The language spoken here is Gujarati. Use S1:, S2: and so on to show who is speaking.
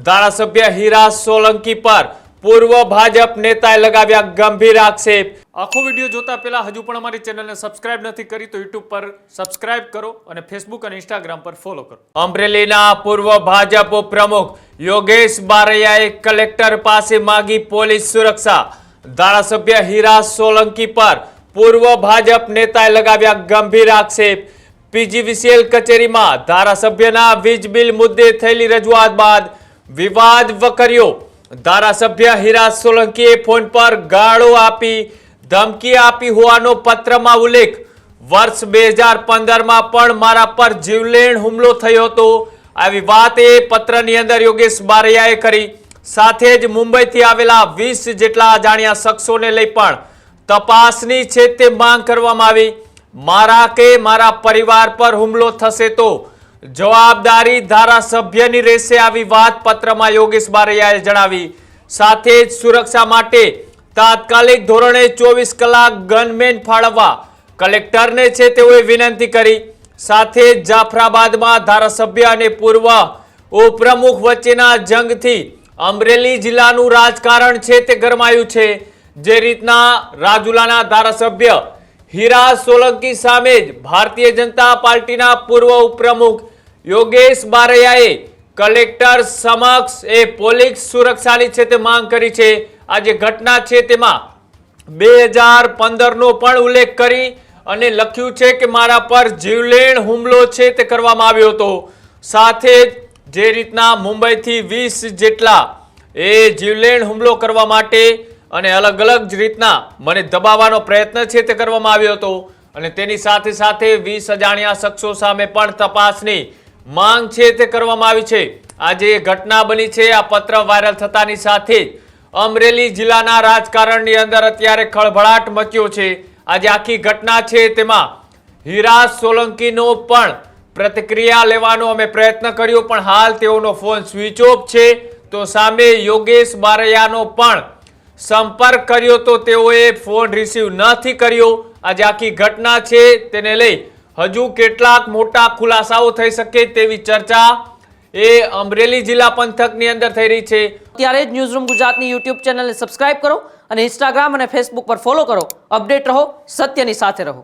S1: ધારાસભ્ય હીરા સોલંકી પર પૂર્વ ભાજપ નેતાએ લગાવ્યા ગંભીર આક્ષેપ। આખો વિડિયો જોતા પહેલા હજુ પણ અમારી ચેનલને સબસ્ક્રાઇબ નથી કરી તો YouTube પર સબસ્ક્રાઇબ કરો અને Facebook અને Instagram પર ફોલો કરો। અમરેલીના પૂર્વ ભાજપ પ્રમુખ યોગેશ બારૈયાએ કલેક્ટર પાસે માંગી પોલીસ સુરક્ષા। ધારાસભ્ય હીરા સોલંકી પર પૂર્વ ભાજપ નેતાએ લગાવ્યા ગંભીર આક્ષેપ। પીજીવીસીએલ કચેરીમાં ધારાસભ્યના વીજ બિલ મુદ્દે થયેલી રજૂઆત બાદ વિવાદ વકર્યો। ધારાસભ્ય હીરા સોલંકીએ ફોન પર ગાળો આપી ધમકી આપી હોવાનો પત્રમાં ઉલ્લેખ। વર્ષ 2015માં પણ મારા પર જીવલેણ હુમલો થયો હતો। આવી વાત એ પત્રની અંદર યોગેશ બારૈયાએ કરી। સાથે જ મુંબઈથી આવેલા 20 જેટલા અજાણ્યા શખ્સોને લઈ પણ તપાસની છે તે માંગ કરવામાં આવી। મારા કે મારા પરિવાર પર હુમલો થશે તો જવાબદારી ધારાસભ્યની રહેશે, આવી વાત પત્રમાં યોગેશ બારૈયાએ જણાવી। સાથે જ સુરક્ષા માટે તાત્કાલિક ધોરણે 24 કલાક ગનમેન ફાળવવા કલેક્ટરને છે તેઓએ વિનંતી કરી। સાથે જ જાફરાબાદમાં ધારાસભ્ય અને પૂર્વ ઉપપ્રમુખ વચ્ચેના જંગથી અમરેલી જિલ્લાનું રાજકારણ છે તે ગરમાયું છે। જે રીતના રાજુલાના ધારાસભ્ય હીરા સોલંકી સામે જ ભારતીય જનતા પાર્ટીના પૂર્વ ઉપપ્રમુખ યોગેશ બારૈયાએ કલેક્ટર સમક્ષ પોલીસ સુરક્ષાની છે તે માંગ કરી છે। આ જે ઘટના છે તેમાં 2015નો પણ ઉલ્લેખ કરી અને લખ્યું છે કે મારા પર જીવલેણ હુમલો છે તે કરવામાં આવ્યો હતો। સાથે જ જે રીતના મુંબઈથી 20 જેટલા જીવલેણ હુમલો કરવા માટે અને અલગ અલગ જ રીતના મને દબાવવાનો પ્રયત્ન છે તે કરવામાં આવ્યો હતો અને તેની સાથે સાથે 20 અજાણ્યા શખ્સો સામે પણ તપાસની માંગ છે તે કરવામાં આવી છે। આજે ઘટના બની છે, આ પત્ર વાયરલ થતાની સાથે જ અમરેલી જિલ્લાના રાજકારણની અંદર અત્યારે ખળભળાટ મચ્યો છે। આજે આખી ઘટના છે તેમાં હીરા સોલંકીનો પણ પ્રતિક્રિયા લેવાનો અમે પ્રયત્ન કર્યો પણ હાલ તેઓનો ફોન સ્વિચ ઓફ છે। તો સામે યોગેશ બારૈયાનો પણ સંપર્ક કર્યો તો તેઓએ ફોન રિસીવ નથી કર્યો। આજે આખી ઘટના છે તેને લઈ હજુ કેટલાક મોટા ખુલાસાઓ થઈ શકે તેવી ચર્ચા અમરેલી જિલ્લા પંથકની અંદર થઈ રહી છે।
S2: ત્યારે જ ન્યૂઝરૂમ ગુજરાતની YouTube ચેનલને સબસ્ક્રાઇબ કરો અને Instagram અને Facebook પર ફોલો કરો। અપડેટ રહો, સત્યની સાથે રહો।